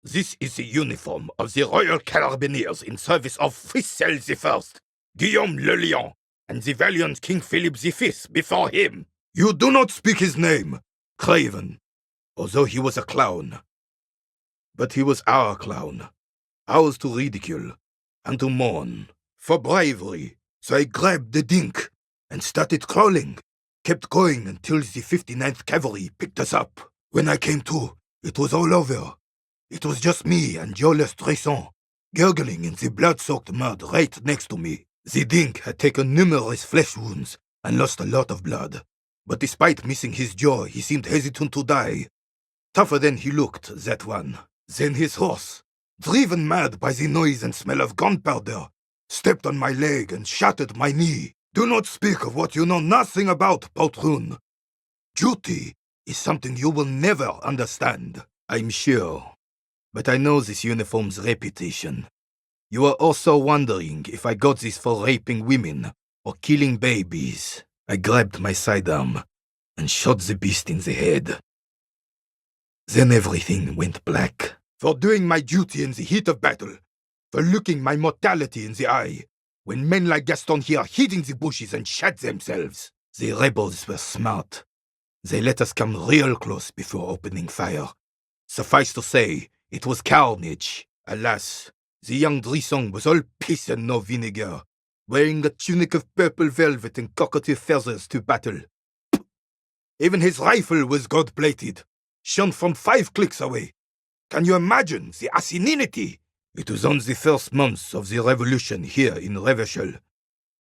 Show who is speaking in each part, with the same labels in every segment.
Speaker 1: This is the uniform of the Royal Carabiniers in service of Frissel the First, Guillaume le Lion, and the valiant King Philip the Fifth before him. You do not speak his name, Craven, although he was a clown. But he was our clown, ours to ridicule and to mourn for bravery. So I grabbed the dink and started crawling, kept going until the 59th Cavalry picked us up. When I came to, it was all over. It was just me and Jorel Tresson, gurgling in the blood-soaked mud right next to me. The dink had taken numerous flesh wounds and lost a lot of blood. But despite missing his jaw, he seemed hesitant to die. Tougher than he looked, that one. Then his horse, driven mad by the noise and smell of gunpowder, stepped on my leg and shattered my knee. Do not speak of what you know nothing about, Poltroon. Duty is something you will never understand, I'm sure. But I know this uniform's reputation. You are also wondering if I got this for raping women or killing babies. I grabbed my sidearm and shot the beast in the head. Then everything went black. For doing my duty in the heat of battle, for looking my mortality in the eye, when men like Gaston here hid in the bushes and shot themselves. The rebels were smart. They let us come real close before opening fire. Suffice to say, it was carnage. Alas, the young Drisson was all piss and no vinegar, wearing a tunic of purple velvet and cockatiel feathers to battle. Even his rifle was gold-plated, shone from 5 clicks away. Can you imagine the asininity? It was on the first months of the revolution here in Revachol.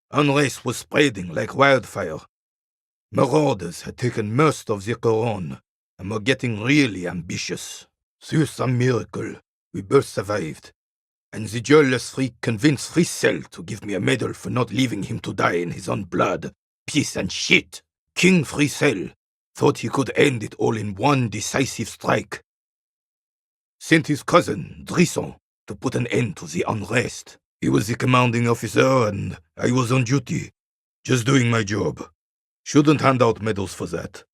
Speaker 1: Unrest was spreading like wildfire. Marauders had taken most of the Couronne and were getting really ambitious. Through some miracle, we both survived, and the joyless freak convinced Frissel to give me a medal for not leaving him to die in his own blood. Piece and shit! King Frissel thought he could end it all in one decisive strike. Sent his cousin, Drisson, to put an end to the unrest. He was the commanding officer, and I was on duty, just doing my job. Shouldn't hand out medals for that.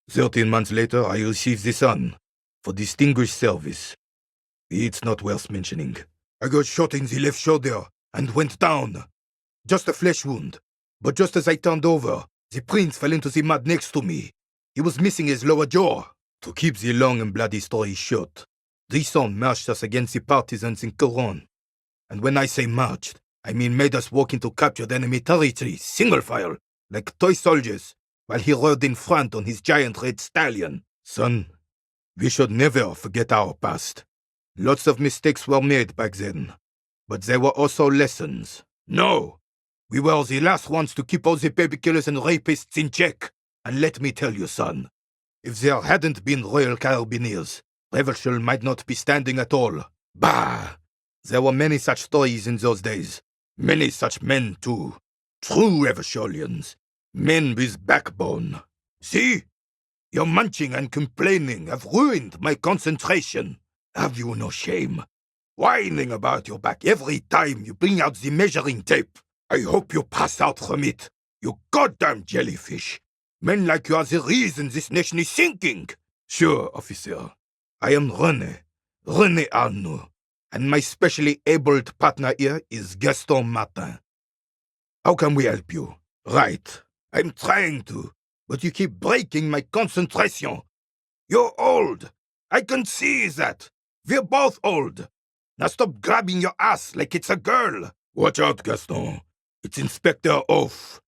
Speaker 1: 13 months later, I received the Sun, for distinguished service. It's not worth mentioning. I got shot in the left shoulder and went down. Just a flesh wound, but just as I turned over, the prince fell into the mud next to me. He was missing his lower jaw. To keep the long and bloody story short, Drisson marched us against the partisans in Couronne. And when I say marched, I mean made us walk into captured enemy territory, single file, like toy soldiers, while he rode in front on his giant red stallion. Son, we should never forget our past. Lots of mistakes were made back then, but there were also lessons. No, we were the last ones to keep all the baby killers and rapists in check. And let me tell you, son, if there hadn't been Royal Carabiniers, Revachol might not be standing at all. Bah! There were many such stories in those days. Many such men, too. True Revacholians. Men with backbone. See? Your munching and complaining have ruined my concentration. Have you no shame? Whining about your back every time you bring out the measuring tape. I hope you pass out from it, you goddamn jellyfish. Men like you are the reason this nation is sinking. Sure, officer. I am René Arnoux, and my specially abled partner here is Gaston Martin. How can we help you? Right, I'm trying to, but you keep breaking my concentration. You're old. I can see that. We're both old. Now stop grabbing your ass like it's a girl. Watch out, Gaston. It's Inspector Oaf.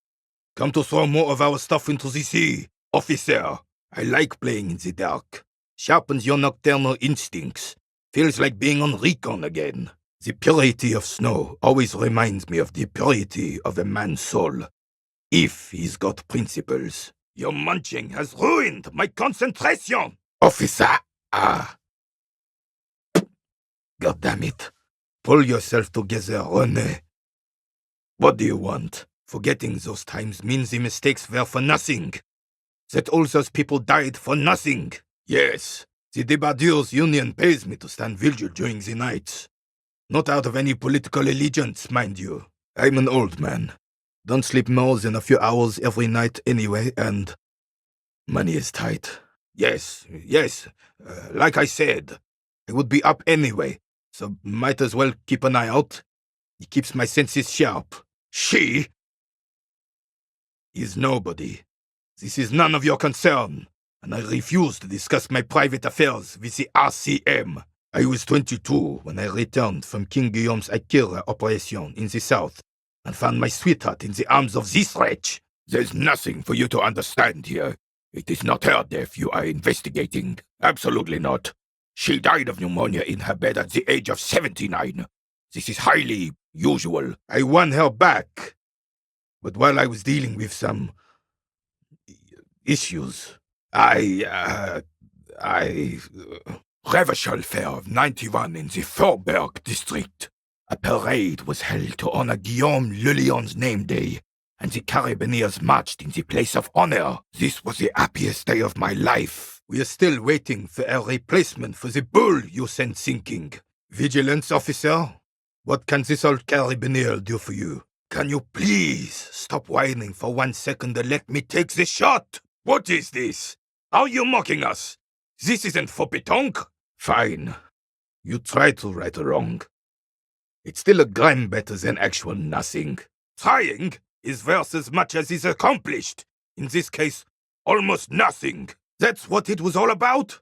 Speaker 1: Come to throw more of our stuff into the sea. Officer, I like playing in the dark. Sharpens your nocturnal instincts. Feels like being on recon again. The purity of snow always reminds me of the purity of a man's soul. If he's got principles. Your munching has ruined my concentration. Officer! God damn it. Pull yourself together, René. What do you want? Forgetting those times means the mistakes were for nothing. That all those people died for nothing. Yes, the Débardeurs Union pays me to stand vigil during the nights. Not out of any political allegiance, mind you. I'm an old man. Don't sleep more than a few hours every night anyway, and money is tight. Yes, like I said. I would be up anyway, so might as well keep an eye out. It keeps my senses sharp. She is nobody. This is none of your concern, and I refuse to discuss my private affairs with the RCM. I was 22 when I returned from King Guillaume's Akira operation in the south, and found my sweetheart in the arms of this wretch. There's nothing for you to understand here. It is not her death you are investigating. Absolutely not. She died of pneumonia in her bed at the age of 79. This is highly usual. I won her back. But while I was dealing with some issues, Reverchal Fair of 91 in the Faubourg district. A parade was held to honor Guillaume Le Lion's name day, and the Carabineers marched in the place of honor. This was the happiest day of my life. We are still waiting for a replacement for the bull you sent sinking. Vigilance officer, what can this old Carabineer do for you? Can you please stop whining for 1 second and let me take the shot? What is this? Are you mocking us? This isn't for pétanque. Fine. You try to right a wrong. It's still a gram better than actual nothing. Trying is worth as much as is accomplished. In this case, almost nothing. That's what it was all about?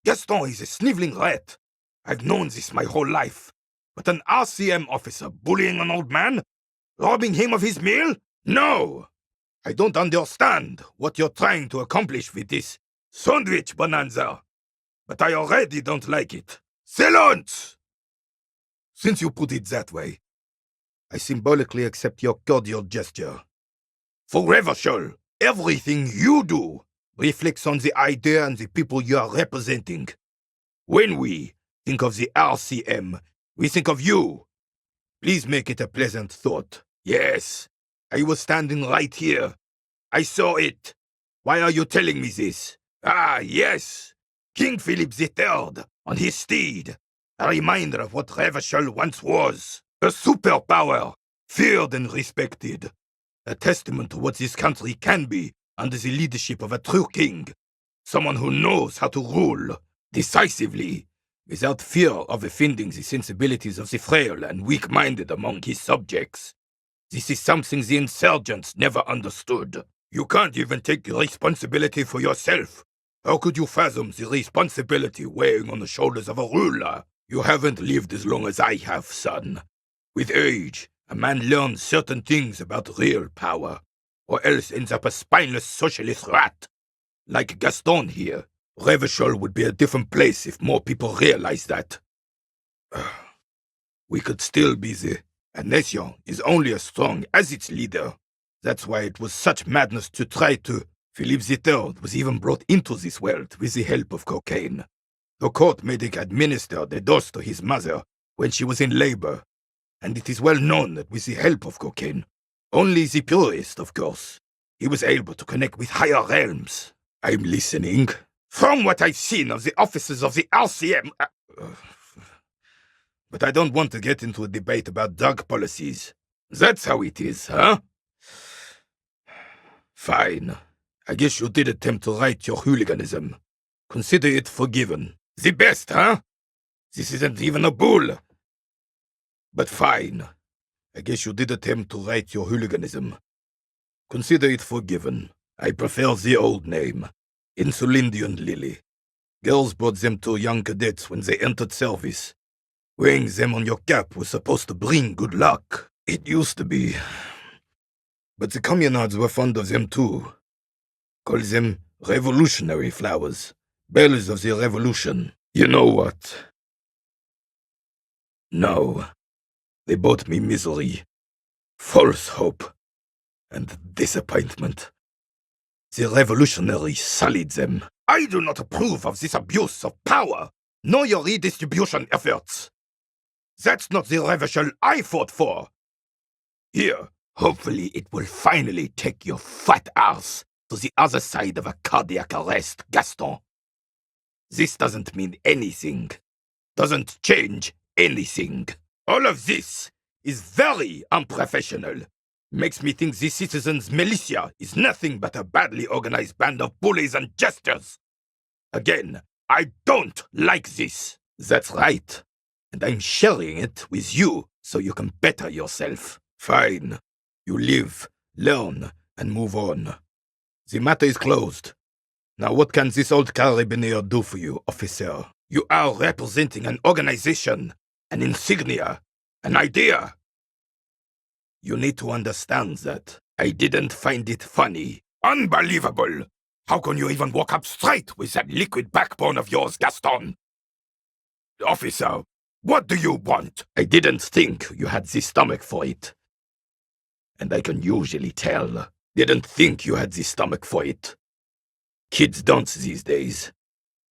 Speaker 1: Gaston is a sniveling rat. I've known this my whole life. But an RCM officer bullying an old man? Robbing him of his meal? No! I don't understand what you're trying to accomplish with this sandwich bonanza. But I already don't like it. Silence! Since you put it that way, I symbolically accept your cordial gesture. For Reverchal, everything you do reflects on the idea and the people you are representing. When we think of the RCM, we think of you. Please make it a pleasant thought. Yes, I was standing right here. I saw it. Why are you telling me this? Ah, yes. King Philip III on his steed. A reminder of what Reverchal once was. A superpower, feared and respected. A testament to what this country can be under the leadership of a true king. Someone who knows how to rule decisively, without fear of offending the sensibilities of the frail and weak-minded among his subjects. This is something the insurgents never understood. You can't even take responsibility for yourself. How could you fathom the responsibility weighing on the shoulders of a ruler? You haven't lived as long as I have, son. With age, a man learns certain things about real power, or else ends up a spineless socialist rat. Like Gaston here, Reverchal would be a different place if more people realize that. We could still be there. A nation is only as strong as its leader. That's why it was such madness to try to. Philippe III was even brought into this world with the help of cocaine. The court made him administer the dose to his mother when she was in labor, and it is well known that with the help of cocaine, only the purest, of course, he was able to connect with higher realms. I'm listening. From what I've seen of the officers of the RCM... But I don't want to get into a debate about drug policies. That's how it is, huh? Fine. I guess you did attempt to right your hooliganism. Consider it forgiven. The best, huh? This isn't even a bull. But fine. I guess you did attempt to right your hooliganism. Consider it forgiven. I prefer the old name. Insulindian Lily. Girls brought them to young cadets when they entered service. Wearing them on your cap was supposed to bring good luck. It used to be. But the communards were fond of them too. Call them revolutionary flowers. Bells of the revolution. You know what? No. They brought me misery, false hope, and disappointment. The revolutionaries sullied them. I do not approve of this abuse of power, nor your redistribution efforts. That's not the Reverchal I fought for. Here, hopefully it will finally take your fat ass to the other side of a cardiac arrest, Gaston. This doesn't mean anything. Doesn't change anything. All of this is very unprofessional. Makes me think the citizens' militia is nothing but a badly organized band of bullies and jesters. Again, I don't like this. That's right. And I'm sharing it with you so you can better yourself. Fine. You live, learn, and move on. The matter is closed. Now what can this old carabiner do for you, officer? You are representing an organization, an insignia, an idea. You need to understand that I didn't find it funny. Unbelievable! How can you even walk up straight with that liquid backbone of yours, Gaston? Officer, what do you want? I didn't think you had the stomach for it. And I can usually tell. Didn't think you had the stomach for it. Kids don't these days.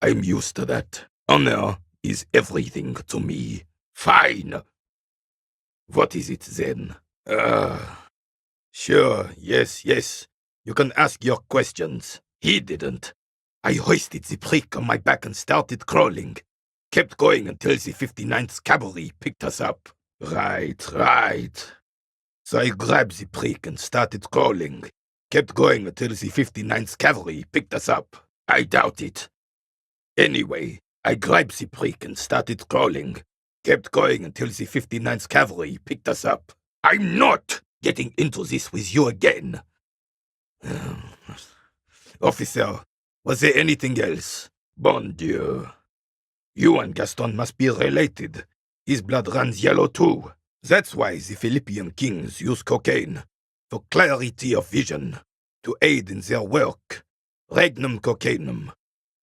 Speaker 1: I'm used to that. Honor is everything to me. Fine. What is it then? Sure, yes. You can ask your questions. He didn't. I hoisted the prick on my back and started crawling. Kept going until the 59th Cavalry picked us up. Right. So I grabbed the prick and started crawling. Kept going until the 59th Cavalry picked us up. I doubt it. Anyway, I grabbed the prick and started crawling. Kept going until the 59th Cavalry picked us up. I'm not getting into this with you again. Officer, was there anything else? Bon Dieu. You and Gaston must be related. His blood runs yellow too. That's why the Philippian kings use cocaine, for clarity of vision, to aid in their work. Regnum cocainum.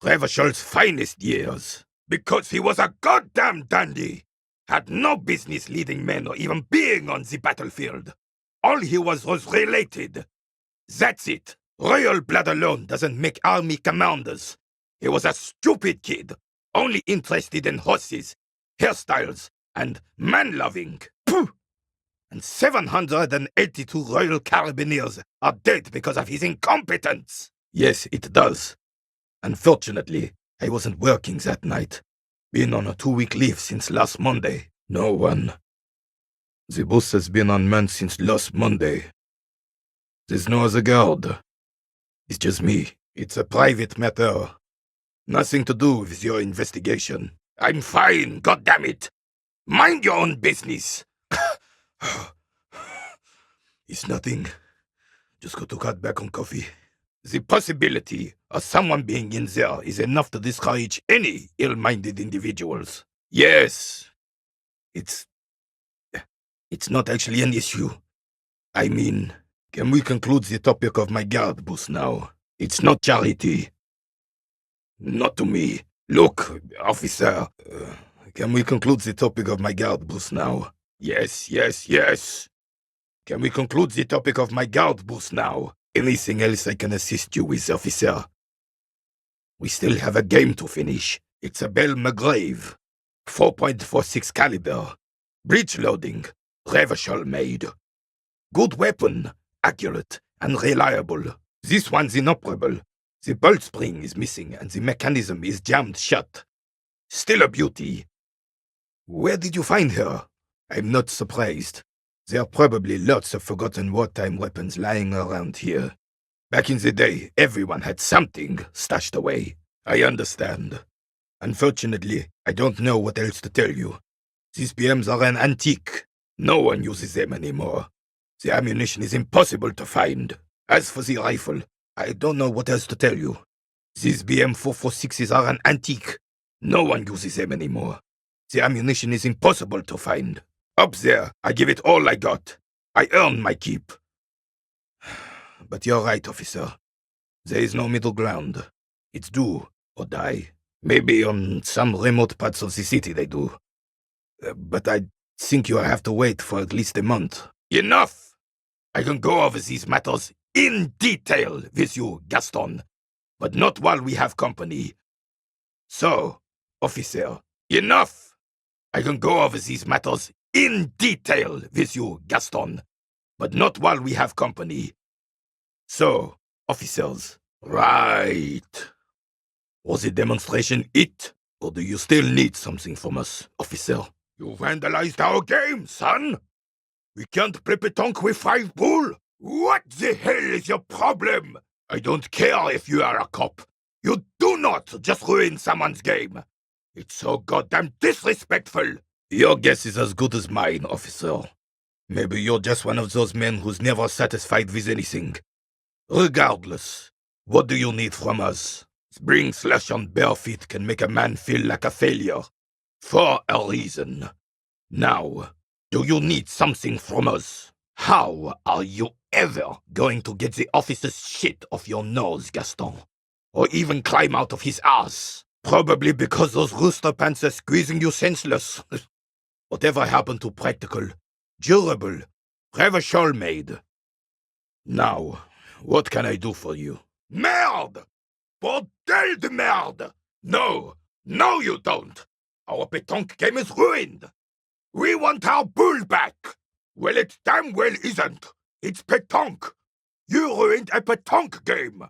Speaker 1: Revershol's finest years. Because he was a goddamn dandy. Had no business leading men or even being on the battlefield. All he was related. That's it. Royal blood alone doesn't make army commanders. He was a stupid kid, only interested in horses, hairstyles, and man-loving. Pooh! And 782 Royal Carabiniers are dead because of his incompetence. Yes, it does. Unfortunately, I wasn't working that night. Been on a 2-week leave since last Monday. No one. The boss has been unmanned since last Monday. There's no other guard. It's just me. It's a private matter. Nothing to do with your investigation. I'm fine, goddammit. Mind your own business. It's nothing. Just got to cut back on coffee. The possibility of someone being in there is enough to discourage any ill-minded individuals. Yes. It's not actually an issue. I mean, can we conclude the topic of my guard boost now? It's not charity. Not to me. Look, officer, can we conclude the topic of my guard boost now? Yes. Can we conclude the topic of my guard boost now? Anything else I can assist you with, officer? We still have a game to finish. It's a Belle McGrave. 4.46 caliber. Breech loading. Revershol made. Good weapon. Accurate and reliable. This one's inoperable. The bolt spring is missing and the mechanism is jammed shut. Still a beauty. Where did you find her? I'm not surprised. There are probably lots of forgotten wartime weapons lying around here. Back in the day, everyone had something stashed away. I understand. Unfortunately, I don't know what else to tell you. These BMs are an antique. No one uses them anymore. The ammunition is impossible to find. As for the rifle, I don't know what else to tell you. These BM-446s are an antique. No one uses them anymore. The ammunition is impossible to find. Up there, I give it all I got. I earned my keep. But you're right, officer. There is no middle ground. It's do or die. Maybe on some remote parts of the city they do. But I think you'll have to wait for at least a month. Enough! I can go over these matters in detail with you, Gaston. But not while we have company. So, officer, enough! I can go over these matters in detail with you, Gaston. But not while we have company. So, officers, right. Was the demonstration it? Or do you still need something from us, officer? You vandalized our game, son! We can't play pétanque with 5 bull! What the hell is your problem? I don't care if you are a cop. You do not just ruin someone's game. It's so goddamn disrespectful. Your guess is as good as mine, officer. Maybe you're just one of those men who's never satisfied with anything. Regardless, what do you need from us? Spring slash on bare feet can make a man feel like a failure. For a reason. Now, do you need something from us? How are you ever going to get the officer's shit off your nose, Gaston? Or even climb out of his ass? Probably because those rooster pants are squeezing you senseless. Whatever happened to practical, durable, Revachol made? Now, what can I do for you? Merde! Bordel de merde! No, no you don't! Our pétanque game is ruined! We want our bull back! Well, it damn well isn't! It's pétanque! You ruined a pétanque game!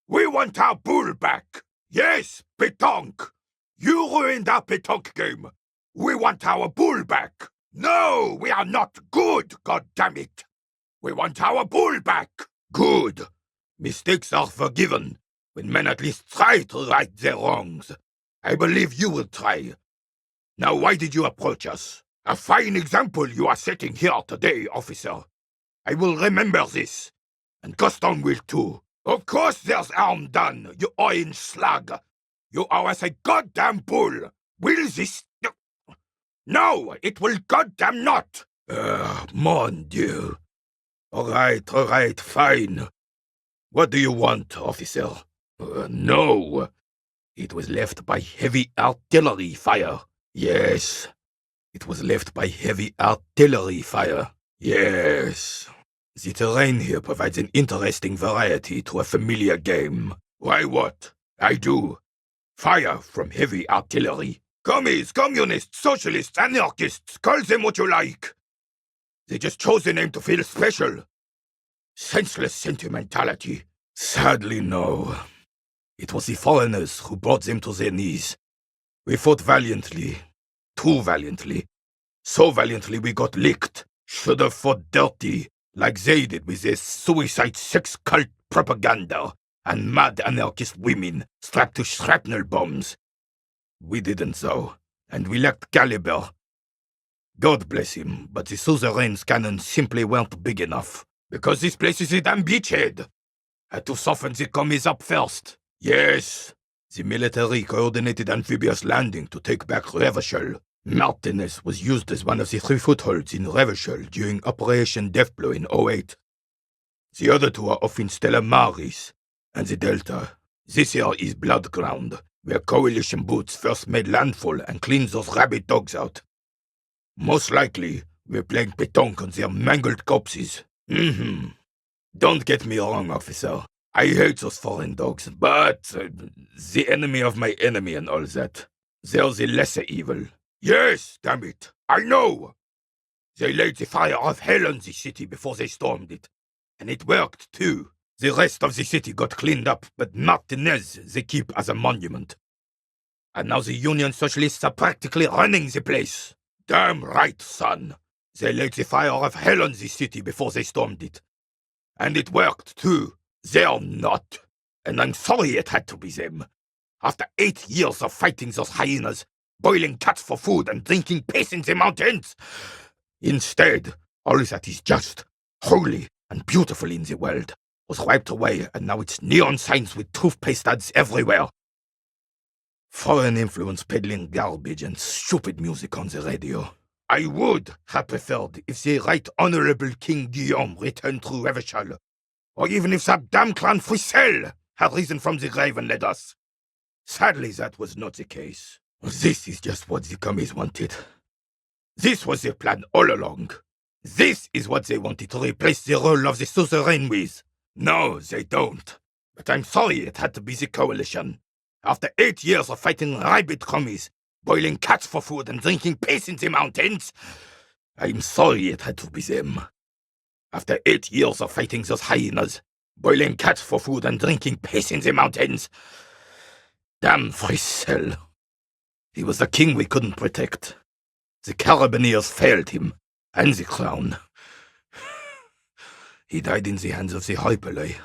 Speaker 1: We want our bull back! Yes, pétanque! You ruined our pétanque game! We want our bull back! No, we are not good, goddammit! We want our bull back! Good! Mistakes are forgiven when men at least try to right their wrongs. I believe you will try. Now, why did you approach us? A fine example you are setting here today, officer. I will remember this. And Gaston will too. Of course there's harm done, you orange slug. You owe us a goddamn bull. Will this... No, it will goddamn not. Mon Dieu. All right, fine. What do you want, officer? No. It was left by heavy artillery fire. Yes. It was left by heavy artillery fire. Yes. The terrain here provides an interesting variety to a familiar game. Why what? I do. Fire from heavy artillery. Commies, communists, socialists, anarchists, call them what you like. They just chose the name to feel special. Senseless sentimentality. Sadly, no. It was the foreigners who brought them to their knees. We fought valiantly. Too valiantly. So valiantly we got licked. Should have fought dirty, like they did with their suicide sex cult propaganda and mad anarchist women strapped to shrapnel bombs. We didn't though, and we lacked caliber. God bless him, but the suzerain's cannons simply weren't big enough. Because this place is a damn beachhead. Had to soften the commies up first. Yes, the military coordinated amphibious landing to take back Revachol. Martinez was used as one of the 3 footholds in Revachol during Operation Deathblow in 08. The other 2 are off in Stella Maris and the Delta. This here is Blood Ground, where coalition boots first made landfall and cleaned those rabid dogs out. Most likely, we're playing pétanque on their mangled corpses. Don't get me wrong, officer. I hate those foreign dogs, but the enemy of my enemy and all that. They're the lesser evil. Yes, damn it, I know. They laid the fire of hell on the city before they stormed it. And it worked, too. The rest of the city got cleaned up, but Martinez they keep as a monument. And now the Union Socialists are practically running the place. Damn right, son. They laid the fire of hell on the city before they stormed it. And it worked, too. They're not. And I'm sorry it had to be them. After 8 years of fighting those hyenas, boiling cats for food and drinking piss in the mountains. Instead, all that is just, holy, and beautiful in the world was wiped away, and now it's neon signs with toothpaste ads everywhere. Foreign influence peddling garbage and stupid music on the radio. I would have preferred if the Right Honorable King Guillaume returned through Revachol, or even if that damn clan Frisel had risen from the grave and led us. Sadly, that was not the case. This is just what the commies wanted. This was their plan all along. This is what they wanted to replace the role of the suzerain with. No, they don't. But I'm sorry it had to be the coalition. After 8 years of fighting rabid commies, boiling cats for food and drinking piss in the mountains, I'm sorry it had to be them. After 8 years of fighting those hyenas, boiling cats for food and drinking piss in the mountains, damn Frisel. He was the king we couldn't protect. The Carabineers failed him, and the crown. He died in the hands of the Hyperlay,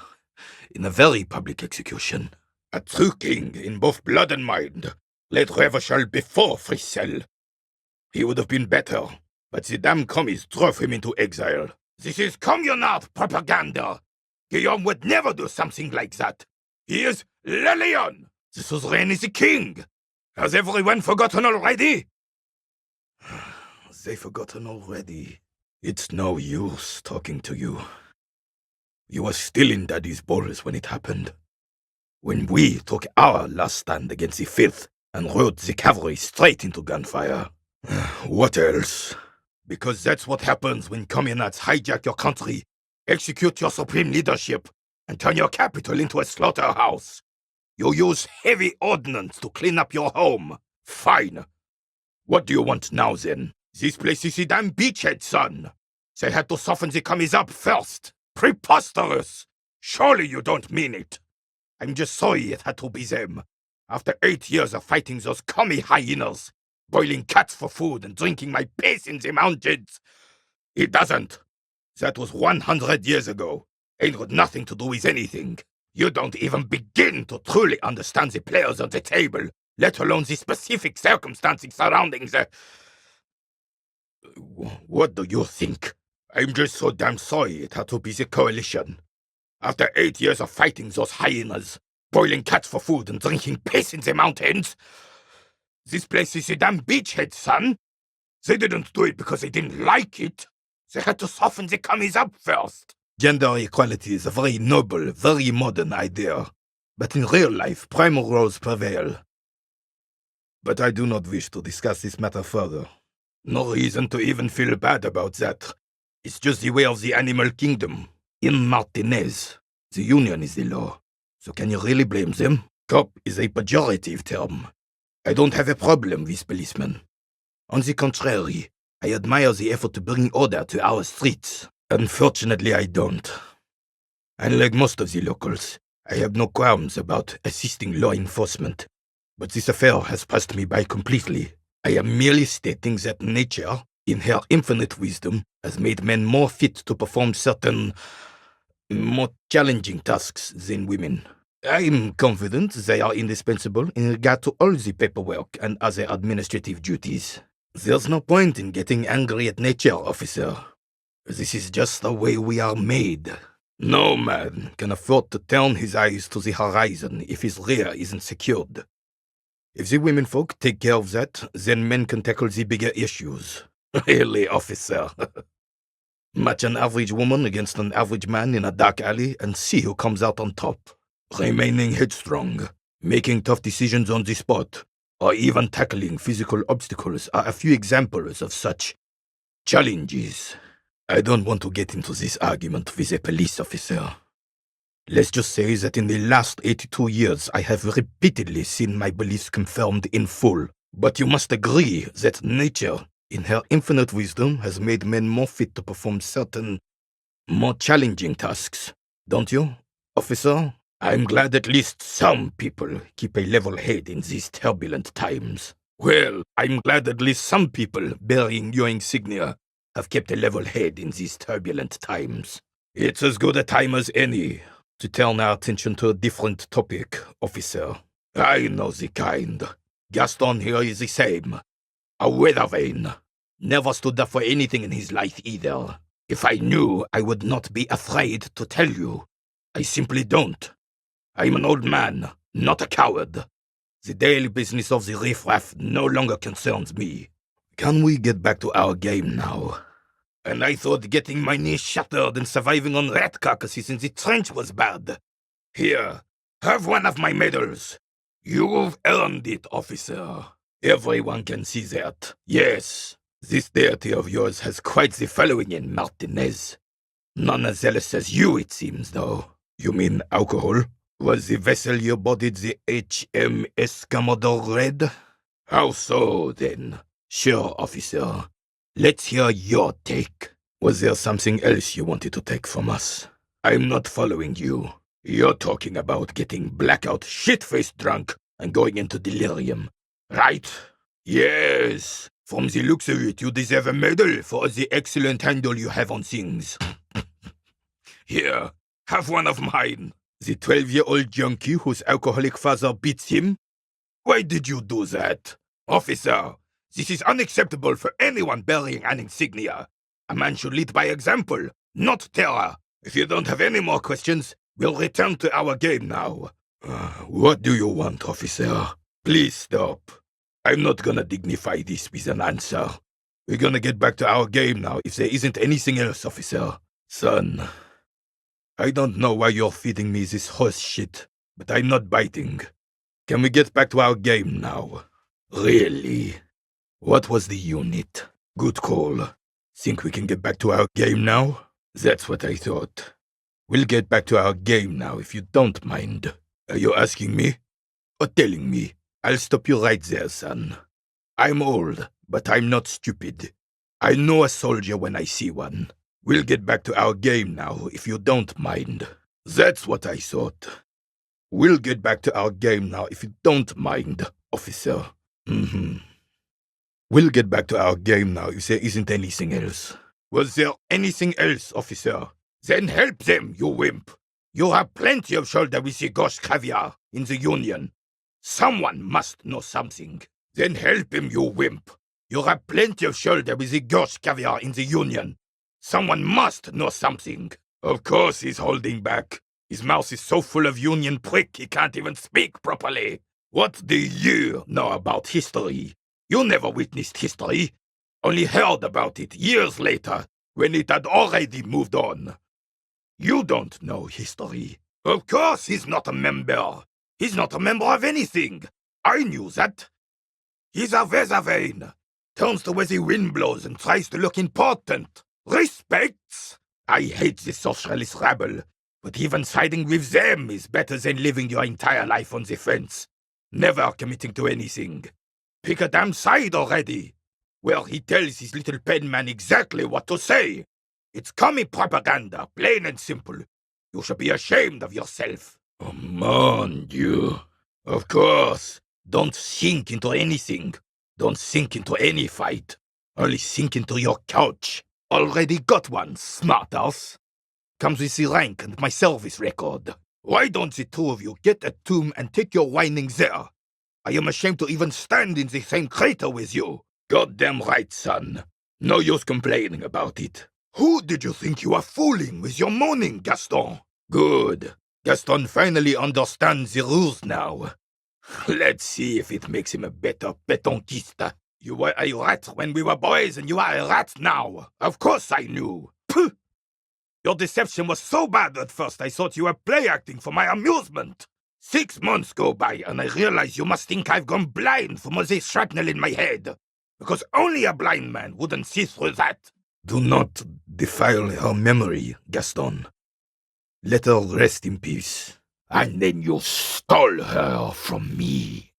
Speaker 1: in a very public execution. A true king in both blood and mind, Let Revachol before Frissel. He would have been better, but the damn commies drove him into exile. This is communard propaganda. Guillaume would never do something like that. He is Le Lion. This was René the king. Has everyone forgotten already? They've forgotten already. It's no use talking to you. You were still in Daddy's balls when it happened. When we took our last stand against the Fifth and rode the cavalry straight into gunfire. What else? Because that's what happens when communards hijack your country, execute your supreme leadership, and turn your capital into a slaughterhouse. You use heavy ordnance to clean up your home. Fine. What do you want now, then? This place is a damn beachhead, son. They had to soften the commies up first. Preposterous! Surely you don't mean it. I'm just sorry it had to be them. After 8 years of fighting those commie hyenas, boiling cats for food and drinking my piss in the mountains. It doesn't. That was 100 years ago. Ain't got nothing to do with anything. You don't even begin to truly understand the players on the table, let alone the specific circumstances surrounding the... What do you think? I'm just so damn sorry it had to be the coalition. After 8 years of fighting those hyenas, boiling cats for food and drinking piss in the mountains. This place is a damn beachhead, son. They didn't do it because they didn't like it. They had to soften the commies up first. Gender equality is a very noble, very modern idea. But in real life, primal roles prevail. But I do not wish to discuss this matter further. No reason to even feel bad about that. It's just the way of the animal kingdom. In Martinez, the union is the law. So can you really blame them? Cop is a pejorative term. I don't have a problem with policemen. On the contrary, I admire the effort to bring order to our streets. Unfortunately, I don't. Unlike most of the locals, I have no qualms about assisting law enforcement. But this affair has passed me by completely. I am merely stating that nature, in her infinite wisdom, has made men more fit to perform certain, more challenging tasks than women. I'm confident they are indispensable in regard to all the paperwork and other administrative duties. There's no point in getting angry at nature, officer. This is just the way we are made. No man can afford to turn his eyes to the horizon if his rear isn't secured. If the womenfolk take care of that, then men can tackle the bigger issues. Really, officer. Match an average woman against an average man in a dark alley and see who comes out on top. Remaining headstrong, making tough decisions on the spot, or even tackling physical obstacles are a few examples of such challenges. I don't want to get into this argument with a police officer. Let's just say that in the last 82 years I have repeatedly seen my beliefs confirmed in full. But you must agree that nature, in her infinite wisdom, has made men more fit to perform certain, more challenging tasks. Don't you, officer? I'm glad at least some people keep a level head in these turbulent times. Well, I'm glad at least some people bearing your insignia have kept a level head in these turbulent times. It's as good a time as any to turn our attention to a different topic, officer. I know the kind. Gaston here is the same. A weather vane. Never stood up for anything in his life either. If I knew, I would not be afraid to tell you. I simply don't. I'm an old man, not a coward. The daily business of the riffraff no longer concerns me. Can we get back to our game now? And I thought getting my knee shattered and surviving on rat carcasses in the trench was bad. Here, have one of my medals. You've earned it, officer. Everyone can see that. Yes, this deity of yours has quite the following in Martinez. None as zealous as you, it seems, though. You mean alcohol? Was the vessel you boarded the HMS Commodore Red? How so, then? Sure, officer. Let's hear your take. Was there something else you wanted to take from us? I'm not following you. You're talking about getting blackout, shit-faced drunk and going into delirium, right? Yes. From the looks of it, you deserve a medal for the excellent handle you have on things. Here, have one of mine. The 12-year-old junkie whose alcoholic father beats him? Why did you do that? Officer, this is unacceptable for anyone bearing an insignia. A man should lead by example, not terror. If you don't have any more questions, we'll return to our game now. What do you want, officer? Please stop. I'm not gonna dignify this with an answer. We're gonna get back to our game now if there isn't anything else, officer. Son, I don't know why you're feeding me this horse shit, but I'm not biting. Can we get back to our game now? Really? What was the unit? Good call. Think we can get back to our game now? That's what I thought. We'll get back to our game now if you don't mind. Are you asking me? Or telling me? I'll stop you right there, son. I'm old, but I'm not stupid. I know a soldier when I see one. We'll get back to our game now if you don't mind. That's what I thought. We'll get back to our game now if you don't mind, officer. We'll get back to our game now if there isn't anything else. Was there anything else, officer? Then help them, you wimp. You have plenty of shoulder with the ghost caviar in the Union. Someone must know something. Then help him, you wimp. You have plenty of shoulder with the ghost caviar in the Union. Someone must know something. Of course he's holding back. His mouth is so full of Union prick he can't even speak properly. What do you know about history? You never witnessed history. Only heard about it years later, when it had already moved on. You don't know history. Of course he's not a member. He's not a member of anything. I knew that. He's a Weservein. Turns to where the wind blows and tries to look important. Respects. I hate this socialist rabble, but even siding with them is better than living your entire life on the fence. Never committing to anything. Pick a damn side already. Well, he tells his little pen man exactly what to say. It's commie propaganda, plain and simple. You should be ashamed of yourself. Oh, mon Dieu. Of course. Don't sink into anything. Don't sink into any fight. Only sink into your couch. Already got one, smartass. Comes with the rank and my service record. Why don't the two of you get a tomb and take your whining there? I am ashamed to even stand in the same crater with you. Goddamn right, son. No use complaining about it. Who did you think you are fooling with your moaning, Gaston? Good. Gaston finally understands the rules now. Let's see if it makes him a better pétanquiste. You were a rat when we were boys, and you are a rat now. Of course I knew. Puh! Your deception was so bad at first I thought you were play-acting for my amusement. 6 months go by, and I realize you must think I've gone blind from all this shrapnel in my head. Because only a blind man wouldn't see through that. Do not defile her memory, Gaston. Let her rest in peace. And then you stole her from me.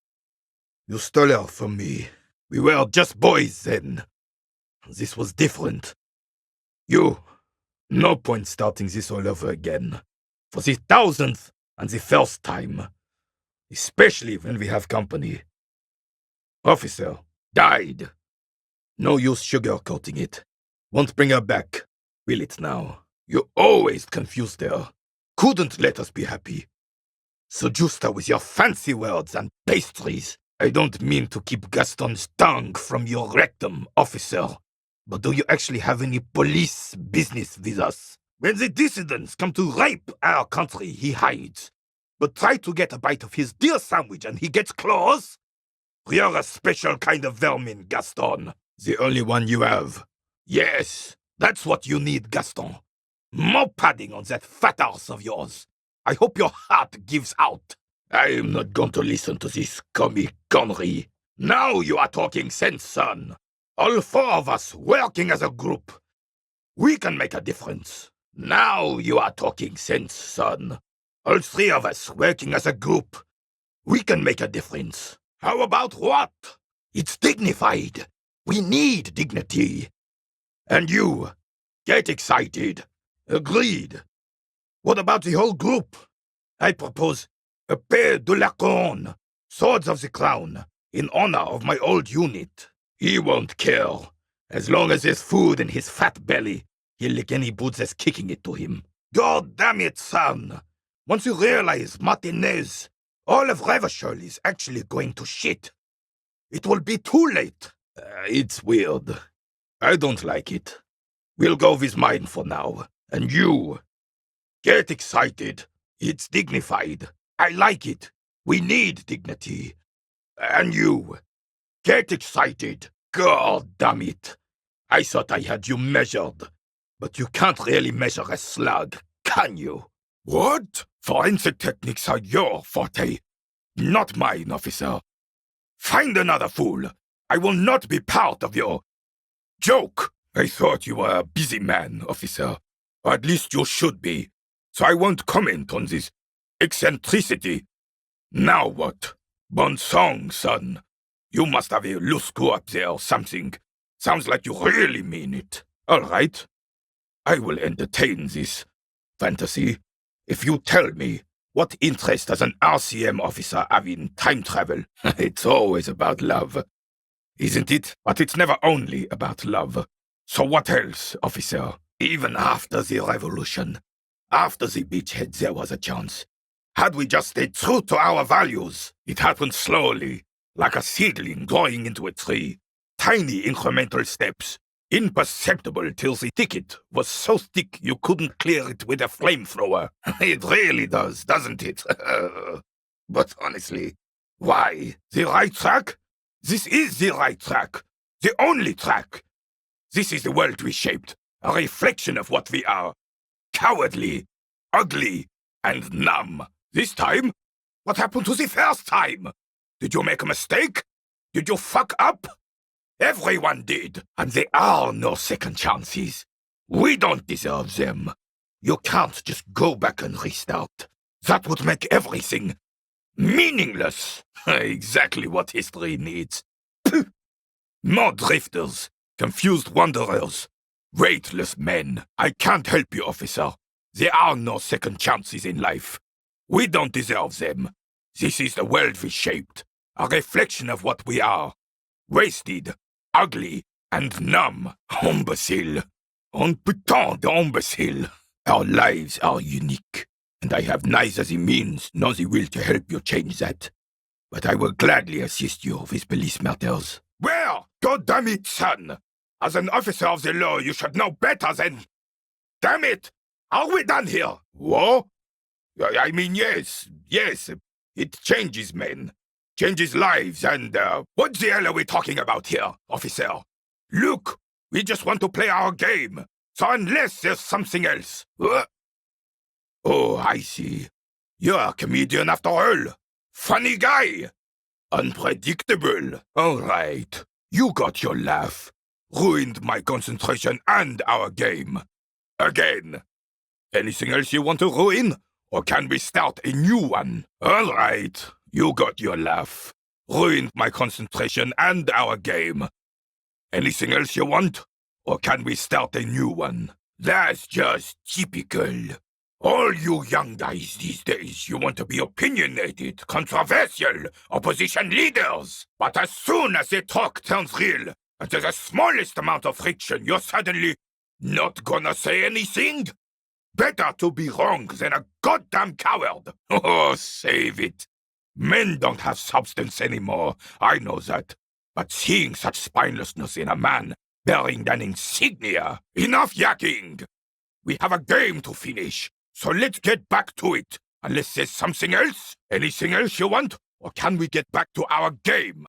Speaker 1: You stole her from me. We were just boys then. This was different. No point starting this all over again. For the 1000th and the first time. Especially when we have company. Officer, died. No use sugarcoating it. Won't bring her back. Will it now? You always confused her. Couldn't let us be happy. Seduced her with your fancy words and pastries. I don't mean to keep Gaston's tongue from your rectum, officer. But do you actually have any police business with us? When the dissidents come to rape our country, he hides. But try to get a bite of his deer sandwich and he gets claws? You're a special kind of vermin, Gaston. The only one you have. Yes, that's what you need, Gaston. More padding on that fat arse of yours. I hope your heart gives out. I am not going to listen to this comic connery. Now you are talking sense, son. All 4 of us working as a group. We can make a difference. Now you are talking sense, son. All 3 of us working as a group. We can make a difference. How about what? It's dignified. We need dignity. And you, get excited. Agreed. What about the whole group? I propose a pair de la couronne, swords of the crown, in honor of my old unit. He won't care. As long as there's food in his fat belly, he'll lick any boots that's kicking it to him. God damn it, son! Once you realize Martinez All of Revachol is actually going to shit. It will be too late. It's weird. I don't like it. We'll go with mine for now. And you, get excited. It's dignified. I like it. We need dignity. And you, get excited. God damn it. I thought I had you measured. But you can't really measure a slug, can you? What? Forensic techniques are your forte, not mine, officer. Find another fool. I will not be part of your joke. I thought you were a busy man, officer. Or at least you should be. So I won't comment on this eccentricity. Now what? Bon song, son. You must have a loose screw up there or something. Sounds like you really mean it. All right. I will entertain this fantasy if you tell me what interest does an RCM officer have in time travel. It's always about love, isn't it? But it's never only about love. So what else, officer? Even after the revolution, after the beachhead, there was a chance. Had we just stayed true to our values, it happened slowly, like a seedling growing into a tree. Tiny incremental steps, imperceptible till the ticket was so thick you couldn't clear it with a flamethrower. It really does, doesn't it? But honestly, why? The right track? This is the right track. The only track. This is the world we shaped, a reflection of what we are. Cowardly, ugly, and numb. This time? What happened to the first time? Did you make a mistake? Did you fuck up? Everyone did, and there are no second chances. We don't deserve them. You can't just go back and restart. That would make everything meaningless. Exactly what history needs. More drifters, confused wanderers, weightless men. I can't help you, officer. There are no second chances in life. We don't deserve them. This is the world we shaped, a reflection of what we are. Wasted, ugly, and numb. Imbecile. Un putain d'imbécile. Our lives are unique, and I have neither the means nor the will to help you change that. But I will gladly assist you with police matters. Well, God damn it, son! As an officer of the law, you should know better than... Damn it! Are we done here? What? I mean, yes, it changes men, changes lives, and, what the hell are we talking about here, officer? Look, we just want to play our game, so unless there's something else... Oh, I see. You're a comedian after all. Funny guy. Unpredictable. All right, you got your laugh. Ruined my concentration and our game. Again. Anything else you want to ruin? Or can we start a new one? All right, you got your laugh. Ruined my concentration and our game. Anything else you want? Or can we start a new one? That's just typical. All you young guys these days, you want to be opinionated, controversial, opposition leaders. But as soon as the talk turns real, and there's the smallest amount of friction, you're suddenly not gonna say anything? Better to be wrong than a goddamn coward. Oh, save it. Men don't have substance anymore, I know that. But seeing such spinelessness in a man bearing an insignia... Enough yakking! We have a game to finish, so let's get back to it. Unless there's something else? Anything else you want? Or can we get back to our game?